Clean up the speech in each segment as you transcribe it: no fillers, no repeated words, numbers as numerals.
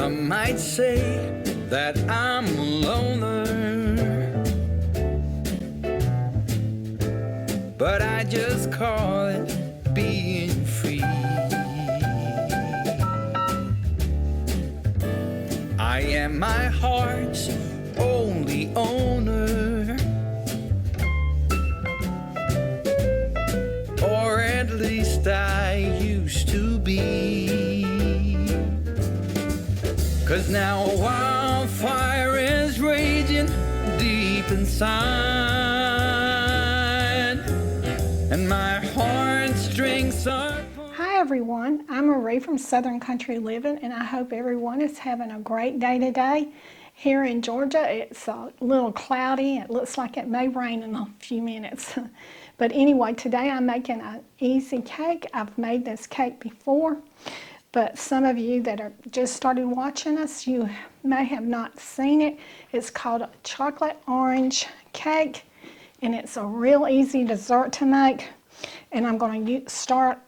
Some might say that I'm a loner, but I just call it being free. I am my heart's only owner, or at least I used to be. 'Cause now a wildfire is raging deep inside, and my heartstrings are... Hi everyone, I'm Marie from Southern Country Living, and I hope everyone is having a great day today. Here in Georgia, it's a little cloudy. It looks like it may rain in a few minutes. But anyway, today I'm making an easy cake. I've made this cake before, but some of you that are just started watching us, you may have not seen it. It's called a chocolate orange cake, and it's a real easy dessert to make. And I'm going to start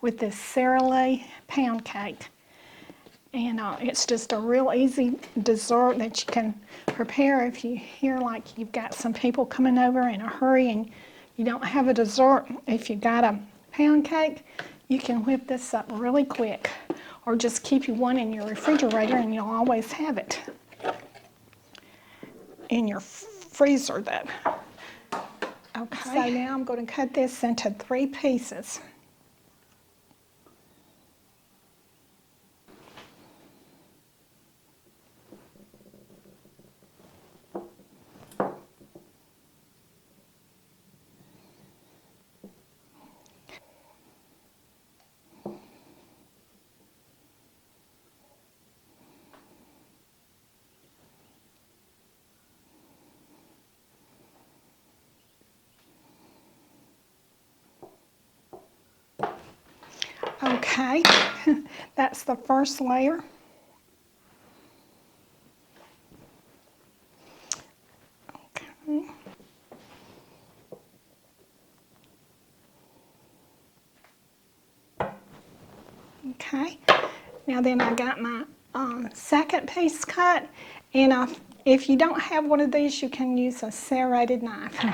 with this Sara Lee pound cake. And it's just a real easy dessert that you can prepare if you hear like you've got some people coming over in a hurry and you don't have a dessert. If you got a pound cake, you can whip this up really quick, or just keep you one in your refrigerator and you'll always have it in your freezer though. Okay, so now I'm going to cut this into 3 pieces. Okay, that's the first layer. Okay. Okay, now then I got my second piece cut, and if you don't have one of these, you can use a serrated knife.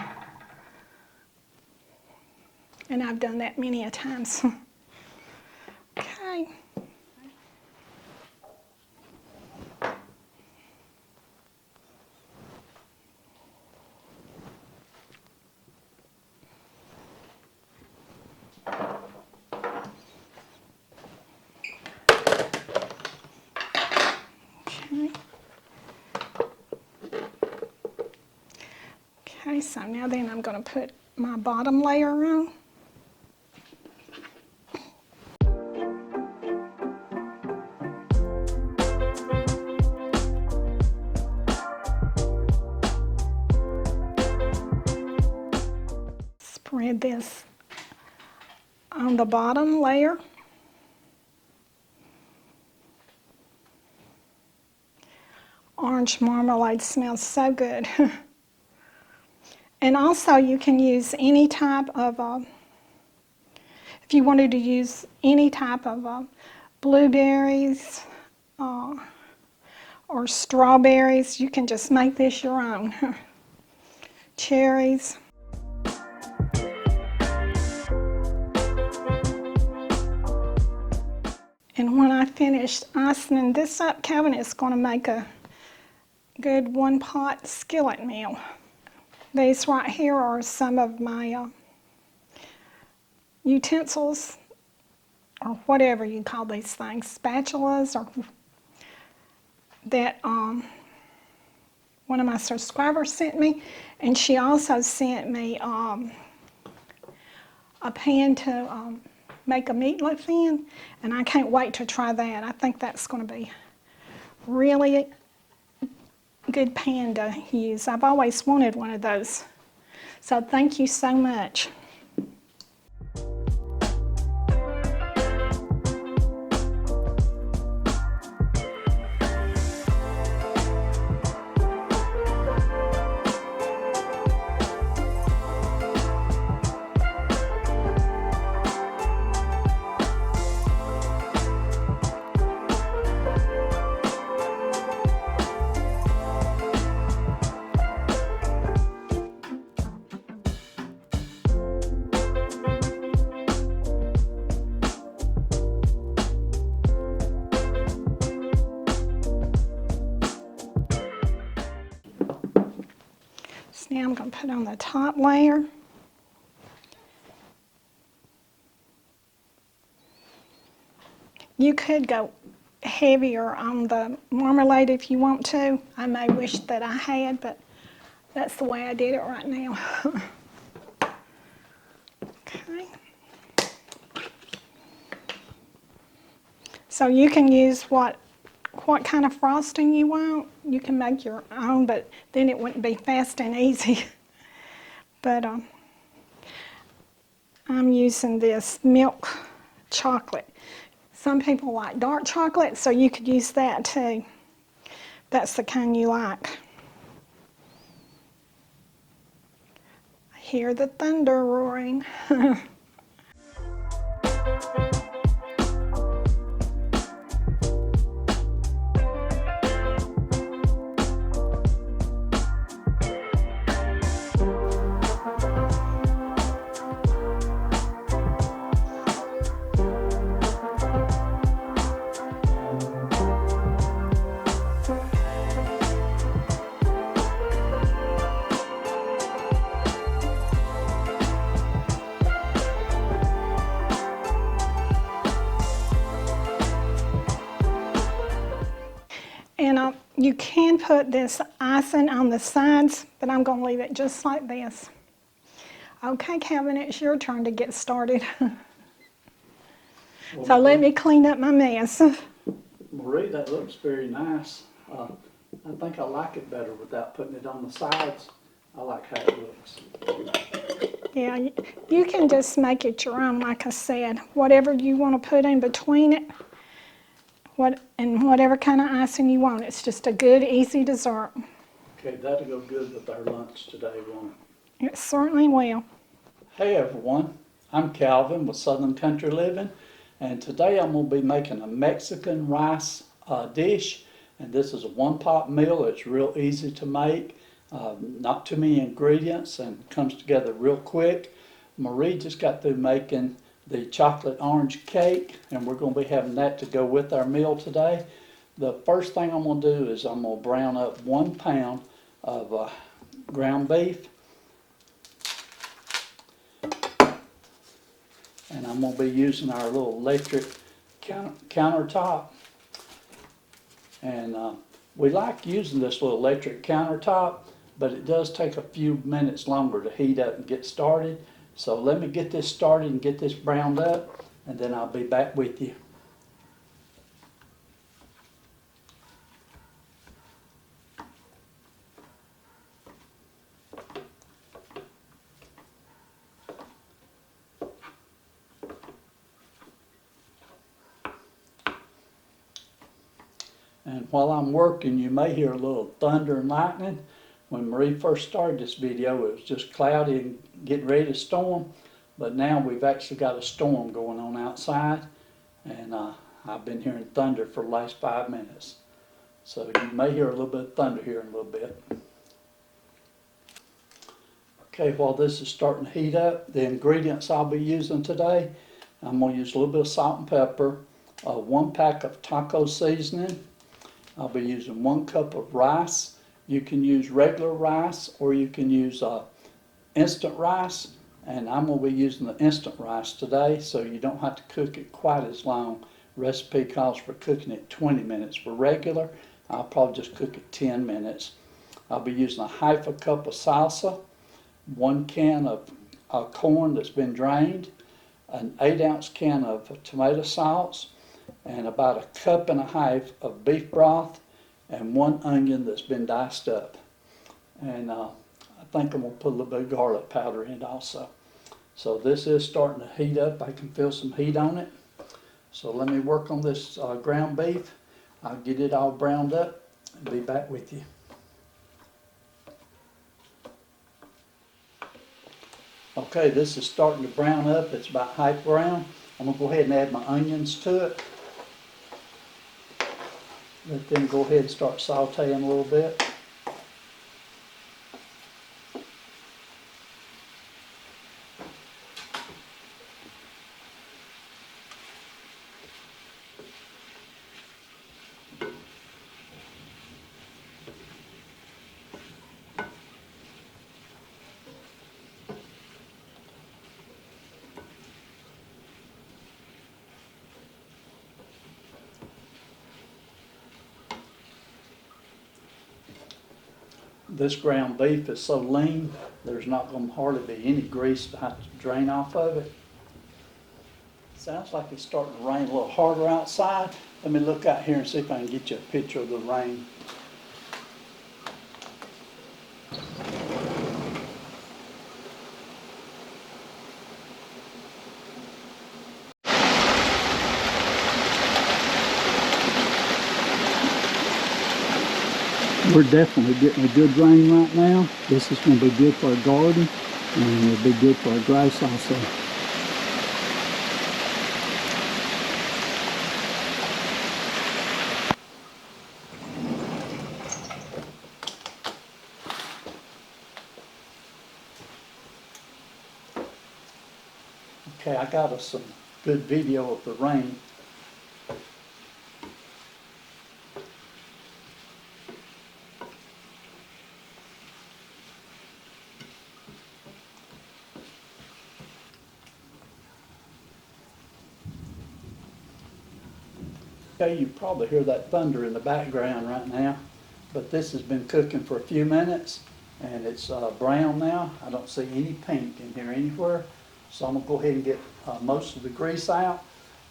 And I've done that many a times. Okay. Okay, so now then I'm going to put my bottom layer on. Spread this on the bottom layer. Orange marmalade smells so good. And also you can use any type of, if you wanted to use any type of blueberries or strawberries, you can just make this your own. Cherries. And when I finish icing this up, Kevin, it's going to make a good 1-pot skillet meal. These right here are some of my utensils, or whatever you call these things, spatulas, or that one of my subscribers sent me. And she also sent me a pan to make a meatloaf in, and I can't wait to try that. I think that's going to be really good pan to use. I've always wanted one of those. So thank you so much. So now I'm going to put on the top layer. You could go heavier on the marmalade if you want to. I may wish that I had, but that's the way I did it right now. Okay. So you can use what kind of frosting you want. You can make your own, but then it wouldn't be fast and easy. But I'm using this milk chocolate. Some people like dark chocolate, so you could use that too. That's the kind you like. I hear the thunder roaring. And you can put this icing on the sides, but I'm going to leave it just like this. Okay, Calvin, it's your turn to get started. So let me clean up my mess. Marie, that looks very nice. I think I like it better without putting it on the sides. I like how it looks. Yeah, you can just make it your own, like I said. Whatever you want to put in between it, and whatever kind of icing you want. It's just a good, easy dessert. Okay, that'll go good with our lunch today, won't it? It certainly will. Hey everyone, I'm Calvin with Southern Country Living, and today I'm going to be making a Mexican rice dish. And this is a one-pot meal. It's real easy to make, not too many ingredients, and comes together real quick. Marie just got through making the chocolate orange cake, and we're going to be having that to go with our meal today. The first thing I'm going to do is I'm going to brown up 1 pound of ground beef. And I'm going to be using our little electric countertop. And we like using this little electric countertop, but it does take a few minutes longer to heat up and get started. So let me get this started and get this browned up, and then I'll be back with you. And while I'm working, you may hear a little thunder and lightning. When Marie first started this video, it was just cloudy and getting ready to storm. But now we've actually got a storm going on outside. And I've been hearing thunder for the last 5 minutes. So you may hear a little bit of thunder here in a little bit. Okay, while this is starting to heat up, the ingredients I'll be using today, I'm going to use a little bit of salt and pepper, 1 pack of taco seasoning. I'll be using 1 cup of rice. You can use regular rice or you can use instant rice, and I'm going to be using the instant rice today, so you don't have to cook it quite as long. Recipe calls for cooking it 20 minutes. For regular, I'll probably just cook it 10 minutes. I'll be using a half a cup of salsa, 1 can of corn that's been drained, an 8-ounce can of tomato sauce, and about 1.5 cups of beef broth, and 1 onion that's been diced up. And I think I'm going to put a little bit of garlic powder in it also. So this is starting to heat up. I can feel some heat on it. So let me work on this ground beef. I'll get it all browned up and be back with you. Okay, this is starting to brown up. It's about half brown. I'm going to go ahead and add my onions to it. Let them go ahead and start sauteing a little bit. this ground beef is so lean, there's not gonna hardly be any grease to have to drain off of it. Sounds like it's starting to rain a little harder outside. Let me look out here and see if I can get you a picture of the rain. We're definitely getting a good rain right now. This is going to be good for our garden, and it'll be good for our grass also. Okay, I got us some good video of the rain. Okay, you probably hear that thunder in the background right now, but this has been cooking for a few minutes, and it's brown now. I don't see any pink in here anywhere, so I'm gonna go ahead and get most of the grease out.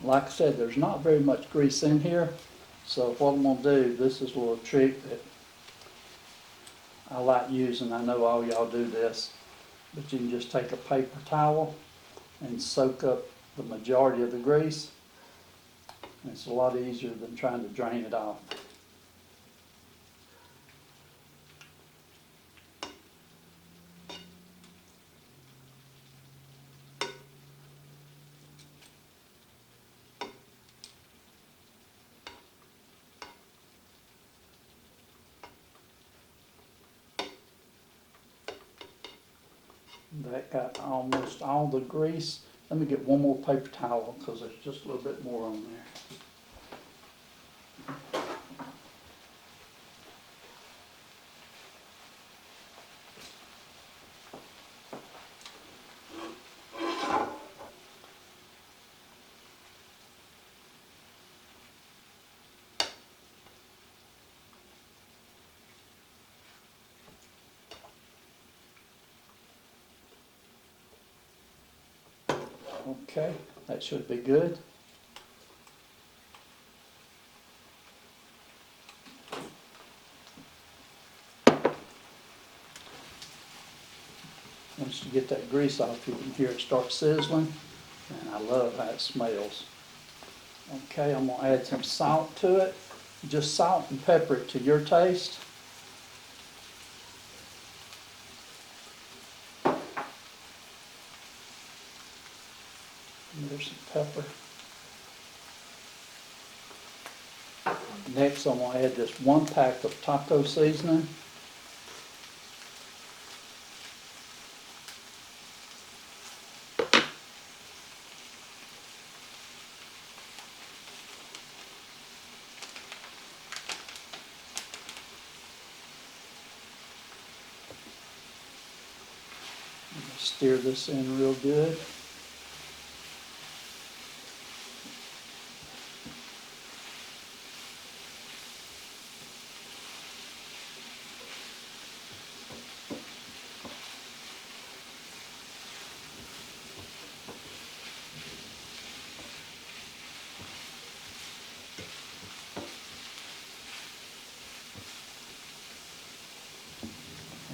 Like I said, there's not very much grease in here, so what I'm gonna do, this is a little trick that I like using. I know all y'all do this, but you can just take a paper towel and soak up the majority of the grease. It's a lot easier than trying to drain it off. That got almost all the grease. Let me get one more paper towel because there's just a little bit more on there. Okay, that should be good. Once you get that grease off, you can hear it start sizzling, and I love how it smells. Okay, I'm gonna add some salt to it. Just salt and pepper it to your taste. And there's some pepper. Next, I'm gonna add just 1 pack of taco seasoning. Stir this in real good.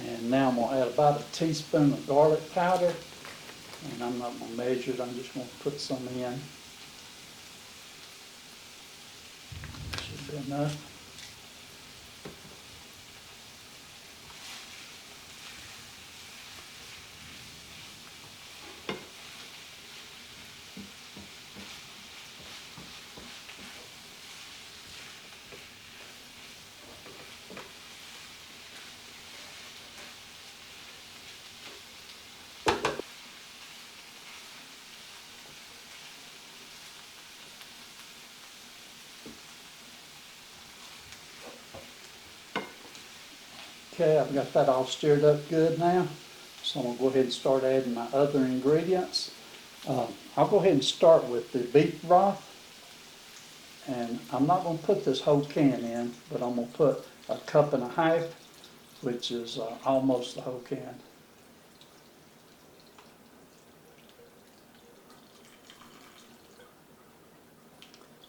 And now I'm going to add about a teaspoon of garlic powder. And I'm not going to measure it, I'm just going to put some in. Should be enough. Okay, I've got that all stirred up good now. So I'm going to go ahead and start adding my other ingredients. I'll go ahead and start with the beef broth. And I'm not going to put this whole can in, but I'm going to put 1.5 cups which is almost the whole can.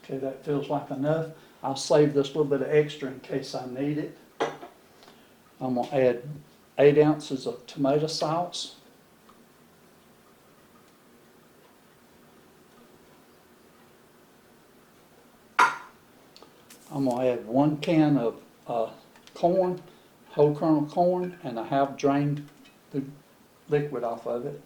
Okay, that feels like enough. I'll save this little bit of extra in case I need it. I'm gonna add 8 ounces of tomato sauce. I'm gonna add 1 can of corn, whole kernel corn, and I have drained the liquid off of it.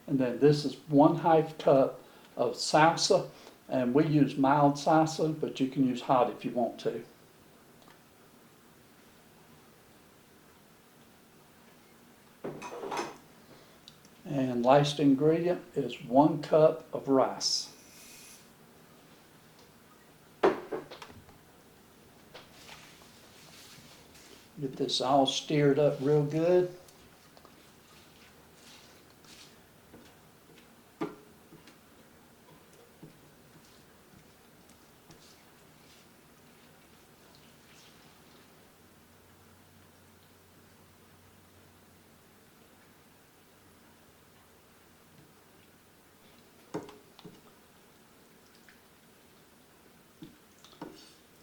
And then this is 1/2 cup of salsa, and we use mild salsa, but you can use hot if you want to. And last ingredient is 1 cup of rice. Get this all stirred up real good.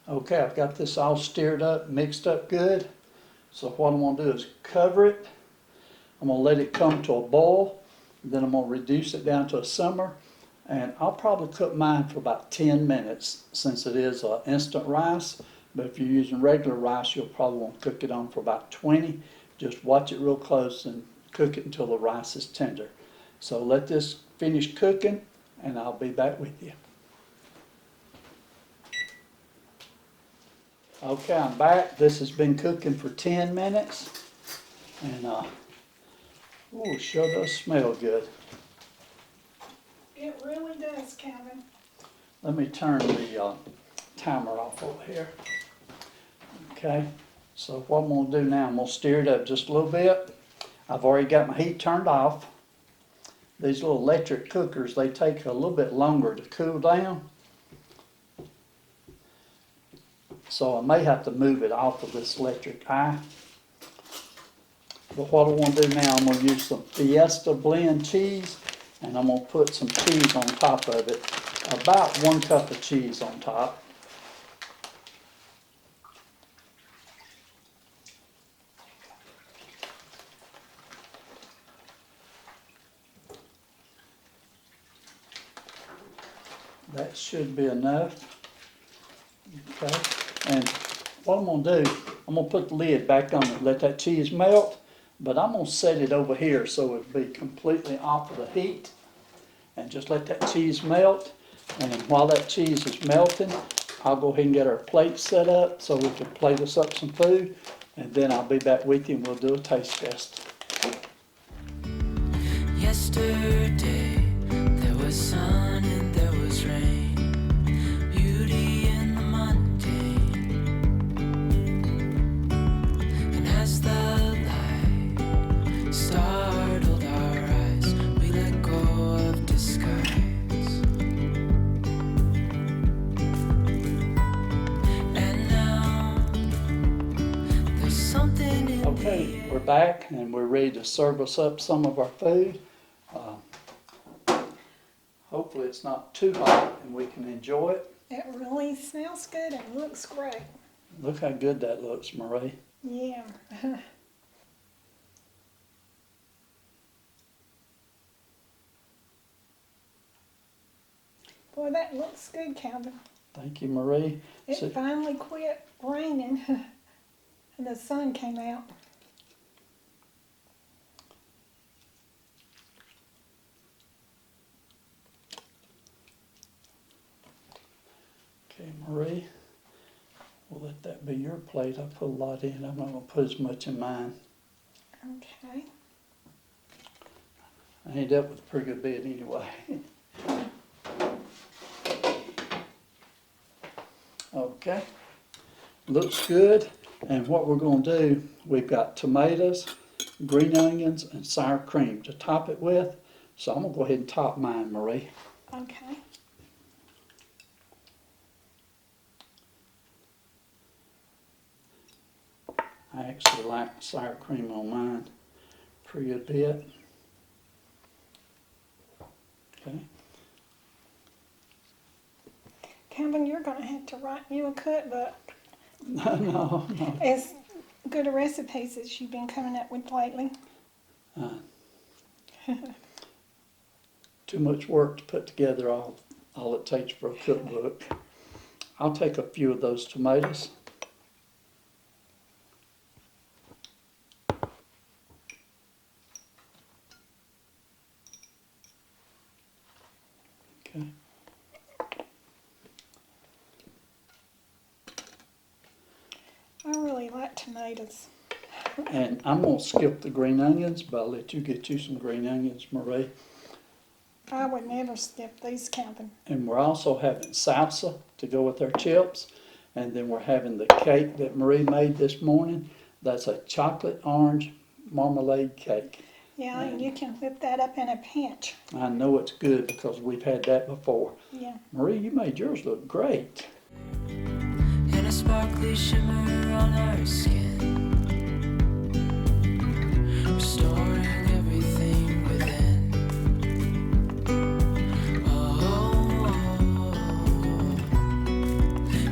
Okay, I've got this all stirred up, mixed up good. So what I'm gonna do is cover it. I'm gonna let it come to a boil. Then I'm gonna reduce it down to a simmer. And I'll probably cook mine for about 10 minutes since it is instant rice. But if you're using regular rice, you'll probably want to cook it on for about 20. Just watch it real close and cook it until the rice is tender. So let this finish cooking and I'll be back with you. Okay, I'm back. This has been cooking for 10 minutes. And, ooh, sure does smell good. It really does, Calvin. Let me turn the timer off over here. Okay, so what I'm gonna do now, I'm gonna stir it up just a little bit. I've already got my heat turned off. These little electric cookers, they take a little bit longer to cool down. So I may have to move it off of this electric eye. But what I want to do now, I'm going to use some Fiesta blend cheese, and I'm going to put some cheese on top of it. About 1 cup of cheese on top. That should be enough. Okay. And what I'm going to do, I'm going to put the lid back on it, let that cheese melt, but I'm going to set it over here so it'll be completely off of the heat, and just let that cheese melt. And while that cheese is melting, I'll go ahead and get our plate set up so we can plate us up some food, and then I'll be back with you and we'll do a taste test. Yesterday, there was sun and there was rain. Beauty in the mundane. And as the light startled our eyes, we let go of disguise. And now, there's something in Okay, we're back and we're ready to serve us up some of our food. Hopefully it's not too hot and we can enjoy it. It really smells good and looks great. Look how good that looks, Marie. Yeah. Boy, that looks good, Calvin. Thank you, Marie. It So- finally quit raining and the sun came out. Okay, Marie, we'll let that be your plate. I put a lot in. I'm not going to put as much in mine. Okay. I ended up with a pretty good bit anyway. Okay, looks good. And what we're going to do, we've got tomatoes, green onions, and sour cream to top it with. So I'm going to go ahead and top mine, Marie. Okay. I actually like sour cream on mine pretty good bit. Okay. Calvin, you're going to have to write you a cookbook. No. As good a recipes as you've been coming up with lately. Too much work to put together all it takes for a cookbook. I'll take a few of those tomatoes. Okay. I really like tomatoes. And I'm going to skip the green onions, but I'll let you get you some green onions, Marie. I would never skip these, Calvin. And we're also having salsa to go with our chips. And then we're having the cake that Marie made this morning. That's a chocolate orange marmalade cake. Yeah, and you can whip that up in a pinch. I know it's good because we've had that before. Yeah. Marie, you made yours look great. And a sparkly shimmer on our skin, restoring everything within.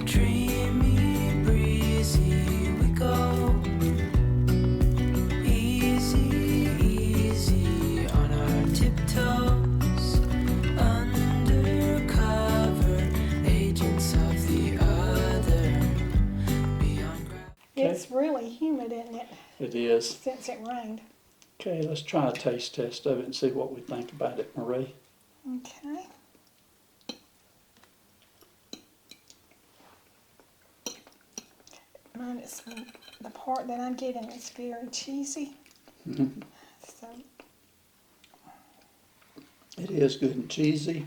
Dreamy, breezy we go, easy on our tiptoes, undercover agents of the other, beyond gravity. It's really humid, isn't it, It is. since it rained? Okay, let's try a taste test of it and see what we think about it, Marie. Okay. Mine is, the part that I'm getting is very cheesy. So, It is good and cheesy.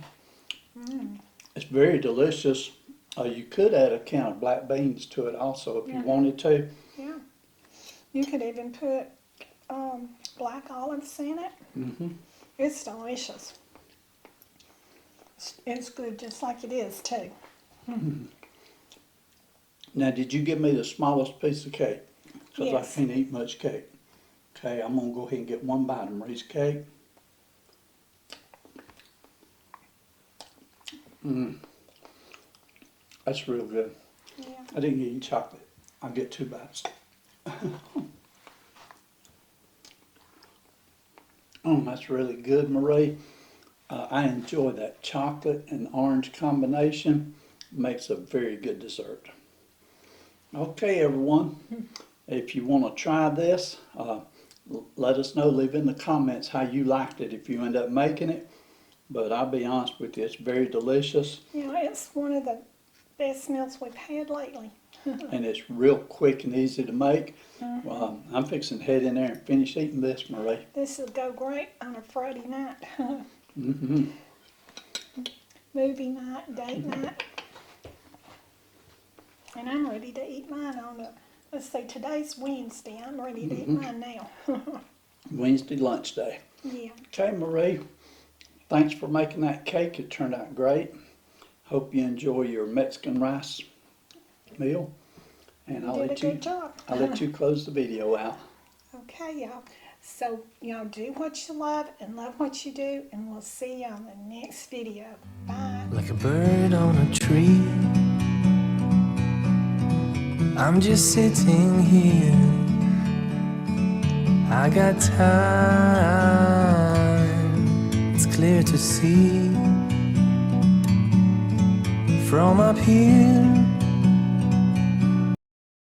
It's very delicious. You could add a can of black beans to it also if you Yeah. wanted to. yeah. You could even put black olives in it. Mm-hmm. It's delicious. It's good just like it is, too. Now, did you give me the smallest piece of cake? Because Yes. I can't eat much cake. Okay, I'm going to go ahead and get one bite of Marie's cake. That's real good. Yeah. I didn't eat chocolate. I'll get 2 bites. That's really good, Marie. I enjoy that chocolate and orange combination. Makes a very good dessert. Okay, everyone. If you want to try this, let us know. Leave in the comments how you liked it if you end up making it. But I'll be honest with you, it's very delicious. Yeah, it's one of the best meals we've had lately. And it's real quick and easy to make. I'm fixing to head in there and finish eating this, Marie. This will go great on a Friday night. Mm-hmm. Movie night, date night. And I'm ready to eat mine on the, let's see, today's Wednesday. I'm ready to eat mine now. Wednesday lunch day. Yeah. Okay, Marie, thanks for making that cake. It turned out great. Hope you enjoy your Mexican rice meal. And You did a good job. I'll let you close the video out. Okay, y'all. So, y'all do what you love and love what you do, and we'll see you on the next video. Bye. Like a bird on a tree, I'm just sitting here. I got time, it's clear to see. From up here